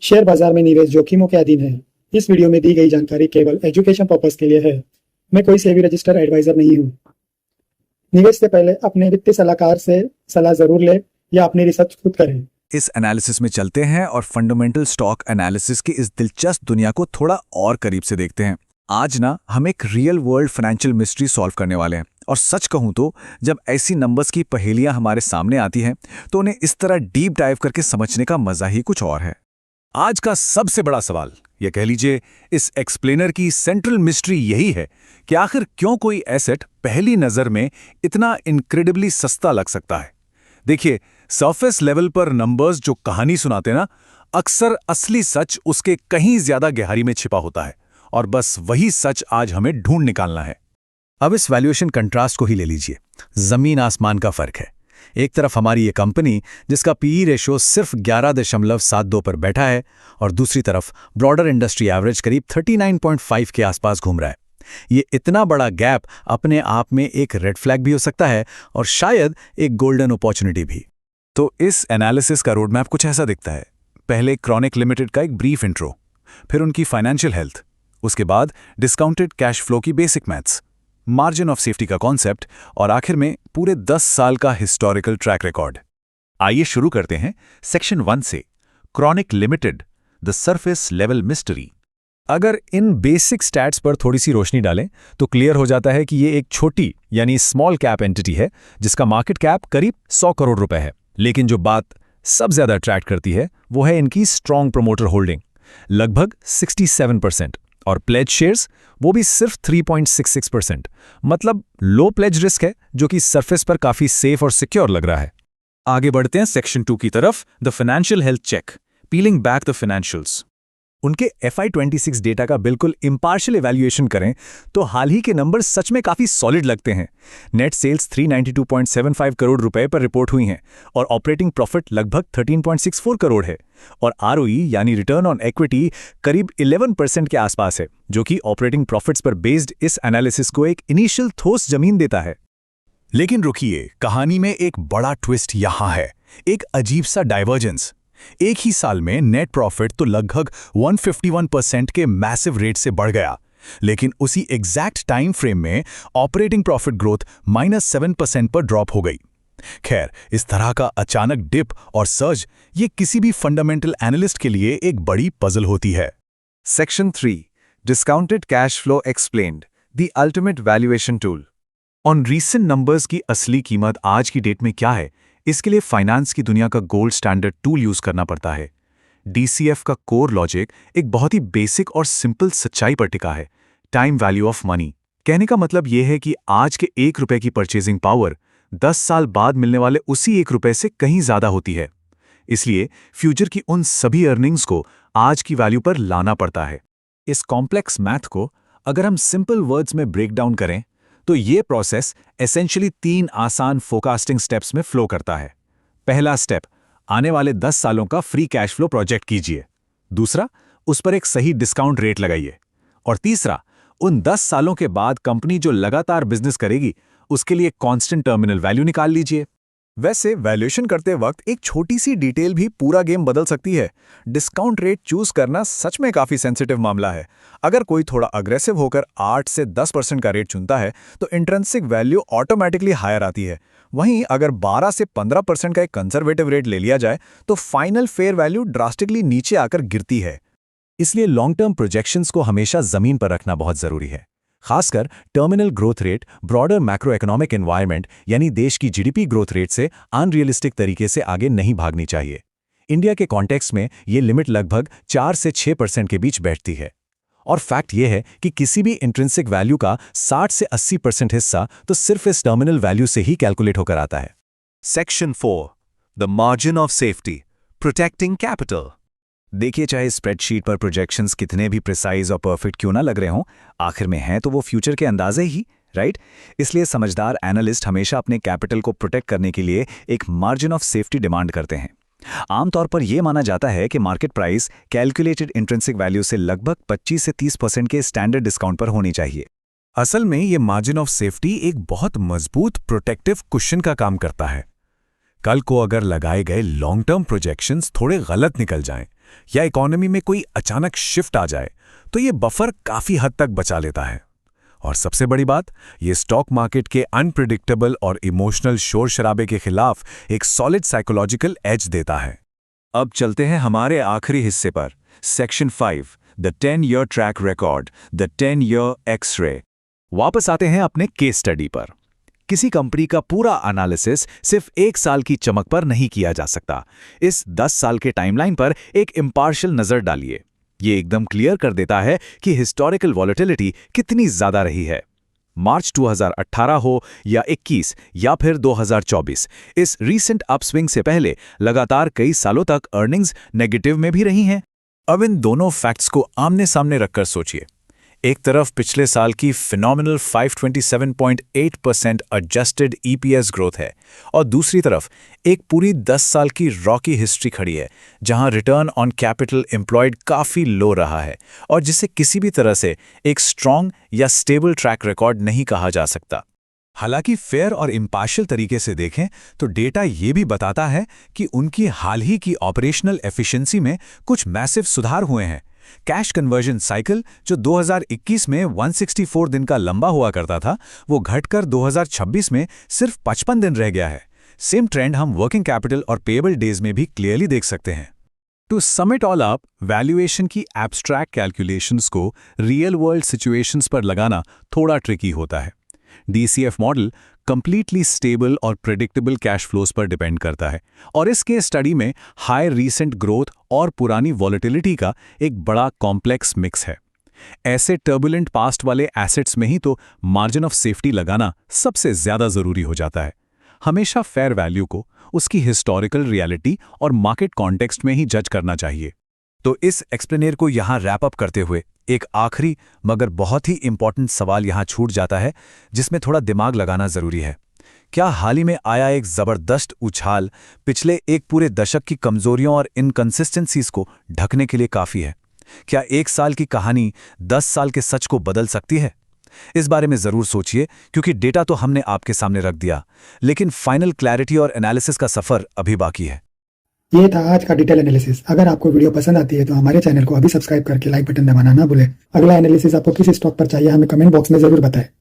Share बाजार में निवेश जोखिमों के अधीन है। इस वीडियो में दी गई जानकारी केवल एजुकेशन पर्पस के लिए है। मैं कोई सेबी रजिस्टर्ड एडवाइजर नहीं हूँ। निवेश से पहले अपने वित्तीय सलाहकार से सलाह जरूर लें या अपनी रिसर्च खुद करें। इस एनालिसिस में चलते हैं और फंडामेंटल स्टॉक एनालिसिस की इस दिलचस्प दुनिया को थोड़ा और करीब से देखते हैं। आज ना हम एक real world financial mystery solve करने वाले हैं, और सच कहूं तो जब ऐसी नंबर्स की पहेलियां हमारे सामने आती हैं तो उन्हें इस तरह डीप डाइव करके समझने का मजा ही कुछ और है। आज का सबसे बड़ा सवाल, या कह लीजिए इस एक्सप्लेनर की सेंट्रल मिस्ट्री यही है कि आखिर क्यों कोई एसेट पहली नजर में इतना इनक्रेडिबली सस्ता लग सकता है। देखिए, सरफेस लेवल पर नंबर्स जो कहानी सुनाते ना, अक्सर असली सच उसके कहीं ज्यादा गहराई में छिपा होता है, और बस वही सच आज हमें ढूंढ निकालना है। अब इस वैल्यूएशन कंट्रास्ट को ही ले लीजिए। जमीन आसमान का फर्क है। एक तरफ हमारी ये कंपनी जिसका पीई रेशो सिर्फ 11.72 पर बैठा है, और दूसरी तरफ ब्रॉडर इंडस्ट्री एवरेज करीब 39.5 के आसपास घूम रहा है। ये इतना बड़ा गैप अपने आप में एक रेड फ्लैग भी हो सकता है, और शायद एक गोल्डन अपॉर्चुनिटी भी। तो इस एनालिसिस का रोड मैप कुछ ऐसा दिखता है। पहले क्रॉनिक लिमिटेड का एक ब्रीफ इंट्रो, फिर उनकी फाइनेंशियल हेल्थ, उसके बाद डिस्काउंटेड कैश फ्लो की basic maths, margin of safety का कॉन्सेप्ट, और आखिर में पूरे 10 साल का हिस्टोरिकल ट्रैक रिकॉर्ड। आइए शुरू करते हैं सेक्शन 1 से, chronic limited, the surface level mystery. अगर इन बेसिक स्टैट्स पर थोड़ी सी रोशनी डालें तो क्लियर हो जाता है कि ये एक छोटी यानी स्मॉल कैप एंटिटी है जिसका मार्केट कैप करीब 100 करोड़ रुपए है। लेकिन जो बात सब ज्यादा अट्रैक्ट करती है वो है इनकी स्ट्रॉन्ग प्रोमोटर होल्डिंग, लगभग 67%, और प्लेज शेयर्स वो भी सिर्फ 3.66%। मतलब लो प्लेज रिस्क है, जो कि सरफेस पर काफी सेफ और सिक्योर लग रहा है। आगे बढ़ते हैं सेक्शन 2 की तरफ, the financial health check, peeling back the financials. उनके FY26 डेटा का बिल्कुल इम्पार्शियल इवैल्यूएशन करें तो हाल ही के नंबर सच में काफी सॉलिड लगते हैं। नेट सेल्स 392.75 करोड़ रुपए पर रिपोर्ट हुई हैं, और ऑपरेटिंग प्रॉफिट लगभग 13.64 करोड़ है, और ROE यानी रिटर्न ऑन इक्विटी करीब 11% के आसपास है, जो कि ऑपरेटिंग प्रॉफिट्स पर बेस्ड इस एनालिसिस को एक इनिशियल ठोस जमीन देता है। लेकिन रुकिए, कहानी में एक बड़ा ट्विस्ट यहां है, एक अजीब सा डाइवर्जेंस। एक ही साल में नेट प्रॉफिट तो लगभग 151% के मैसिव रेट से बढ़ गया, लेकिन उसी एग्जैक्ट टाइम फ्रेम में ऑपरेटिंग प्रॉफिट ग्रोथ -7% पर ड्रॉप हो गई। खैर, इस तरह का अचानक डिप और सर्ज ये किसी भी फंडामेंटल एनालिस्ट के लिए एक बड़ी पजल होती है। Section 3, discounted cash flow explained, the ultimate valuation tool. On recent numbers की असली कीमत आज की डेट में क्या है, इसके लिए फाइनेंस की दुनिया का गोल्ड स्टैंडर्ड टूल यूज करना पड़ता है। DCF का कोर लॉजिक एक बहुत ही बेसिक और सिंपल सच्चाई पर टिका है, टाइम वैल्यू ऑफ मनी। कहने का मतलब यह है कि आज के 1 रुपए की परचेजिंग पावर 10 साल बाद मिलने वाले उसी 1 रुपए से कहीं ज्यादा होती है। इसलिए फ्यूचर की उन सभी अर्निंग्स को आज की वैल्यू पर लाना पड़ता है। इस कॉम्प्लेक्स मैथ को अगर हम सिंपल वर्ड्स में ब्रेक डाउन करें तो ये प्रोसेस एसेंशियली 3 आसान फोरकास्टिंग स्टेप्स में फ्लो करता है। पहला स्टेप, आने वाले 10 सालों का फ्री कैश फ्लो प्रोजेक्ट कीजिए। दूसरा, उस पर एक सही डिस्काउंट रेट लगाइए। और तीसरा, उन 10 सालों के बाद कंपनी जो लगातार बिजनेस करेगी उसके लिए कांस्टेंट टर्मिनल वैल्यू निकाल लीजिए। वैसे वैल्यूएशन करते वक्त एक छोटी सी डिटेल भी पूरा गेम बदल सकती है। डिस्काउंट रेट चूज करना सच में काफी सेंसिटिव मामला है। अगर कोई थोड़ा अग्रेसिव होकर 8 से 10% का रेट चुनता है तो इंट्रिंसिक वैल्यू ऑटोमेटिकली हायर आती है। वहीं अगर 12 से 15% का एक कंजर्वेटिव रेट ले लिया जाए तो फाइनल फेयर वैल्यू ड्रास्टिकली नीचे आकर गिरती है। इसलिए लॉन्ग टर्म प्रोजेक्शंस को हमेशा जमीन पर रखना बहुत जरूरी है। खासकर terminal growth rate broader macro economic environment यानी देश की जीडीपी ग्रोथ रेट से अनरियलिस्टिक तरीके से आगे नहीं भागनी चाहिए। इंडिया के कॉन्टेक्स्ट में ये लिमिट लगभग 4 से 6% के बीच बैठती है। और फैक्ट ये है कि किसी भी इंट्रिंसिक वैल्यू का 60 से 80% हिस्सा तो सिर्फ इस टर्मिनल वैल्यू से ही कैलकुलेट होकर आता है। Section 4, the margin of safety, protecting capital. देखिए, चाहे स्प्रेडशीट पर प्रोजेक्शंस कितने भी प्रिसाइज और परफेक्ट क्यों ना लग रहे हों, आखिर में हैं तो वो फ्यूचर के अंदाजे ही, राइट? इसलिए समझदार एनालिस्ट हमेशा अपने कैपिटल को प्रोटेक्ट करने के लिए एक मार्जिन ऑफ सेफ्टी डिमांड करते हैं। आमतौर पर यह माना जाता है कि market price calculated intrinsic value से लगभग 25 से 30% के स्टैंडर्ड डिस्काउंट पर होनी चाहिए। असल में ये मार्जिन ऑफ सेफ्टी एक बहुत मजबूत प्रोटेक्टिव कुशन का काम करता है। कल को अगर लगाए गए लॉन्ग टर्म प्रोजेक्शंस थोड़े गलत निकल जाएं या इकोनॉमी में कोई अचानक शिफ्ट आ जाए तो ये बफर काफी हद तक बचा लेता है। और सबसे बड़ी बात, ये स्टॉक मार्केट के अनप्रिडिक्टेबल और इमोशनल शोर शराबे के खिलाफ एक सॉलिड साइकोलॉजिकल एज देता है। अब चलते हैं हमारे आखिरी हिस्से पर, section 5, the 10-year track record, the 10-year X ray. वापस आते हैं अपने केस स्टडी पर। किसी कंपनी का पूरा एनालिसिस सिर्फ 1 साल की चमक पर नहीं किया जा सकता। इस 10 साल के टाइमलाइन पर एक इम्पार्शियल नजर डालिए। ये एकदम क्लियर कर देता है कि हिस्टोरिकल वॉलेटिलिटी कितनी ज्यादा रही है। मार्च 2018 हो या 21 या फिर 2024, इस रीसेंट अपस्विंग से पहले लगातार कई सालों तक अर्निंग्स नेगेटिव में भी रही हैं। अब इन दोनों फैक्ट्स को आमने सामने रखकर सोचिए। एक तरफ पिछले साल की फिनोमिनल 527.8% एडजस्टेड ईपीएस ग्रोथ है और दूसरी तरफ एक पूरी 10 साल की रॉकी हिस्ट्री खड़ी है जहां रिटर्न ऑन कैपिटल एम्प्लॉयड काफ़ी लो रहा है और जिसे किसी भी तरह से एक स्ट्रॉन्ग या स्टेबल ट्रैक रिकॉर्ड नहीं कहा जा सकता। हालांकि फेयर और इम्पार्शियल तरीके से देखें तो डेटा ये भी बताता है कि उनकी हाल ही की ऑपरेशनल एफिशिएंसी में कुछ मैसिव सुधार हुए हैं। कैश कन्वर्जन साइकिल जो 2021 में 164 दिन का लंबा हुआ करता था, वो घटकर 2026 में सिर्फ 55 दिन रह गया है। सेम ट्रेंड हम वर्किंग कैपिटल और पेएबल डेज में भी क्लियरली देख सकते हैं। To sum it all up, valuation की एब्स्ट्रैक्ट कैलकुलेशंस को रियल वर्ल्ड सिचुएशंस पर लगाना थोड़ा ट्रिकी होता है। डीसीएफ मॉडल कंप्लीटली स्टेबल और प्रेडिक्टेबल कैश फ्लोज पर डिपेंड करता है और इस केस स्टडी में हाई रीसेंट ग्रोथ और पुरानी वॉलेटिलिटी का एक बड़ा कॉम्प्लेक्स मिक्स है। ऐसे टर्बुलेंट पास्ट वाले एसेट्स में ही तो मार्जिन ऑफ सेफ्टी लगाना सबसे ज्यादा जरूरी हो जाता है। हमेशा फेयर वैल्यू को उसकी हिस्टोरिकल रियलिटी और मार्केट कॉन्टेक्स्ट में ही जज करना चाहिए। तो इस एक्सप्लेनेर को यहाँ रैप अप करते हुए एक आखिरी मगर बहुत ही इंपॉर्टेंट सवाल यहाँ छूट जाता है जिसमें थोड़ा दिमाग लगाना जरूरी है। क्या हाल ही में आया एक जबरदस्त उछाल पिछले एक पूरे दशक की कमजोरियों और इनकंसिस्टेंसीज को ढकने के लिए काफी है? क्या 1 साल की कहानी 10 साल के सच को बदल सकती है? इस बारे में जरूर सोचिए, क्योंकि डेटा तो हमने आपके सामने रख दिया, लेकिन फाइनल क्लैरिटी और एनालिसिस का सफर अभी बाकी है। ये था आज का डिटेल एनालिसिस। अगर आपको वीडियो पसंद आती है तो हमारे चैनल को अभी सब्सक्राइब करके लाइक बटन दबाना ना भूलें। अगला एनालिसिस आपको किस स्टॉक पर चाहिए हमें कमेंट बॉक्स में जरूर बताएं।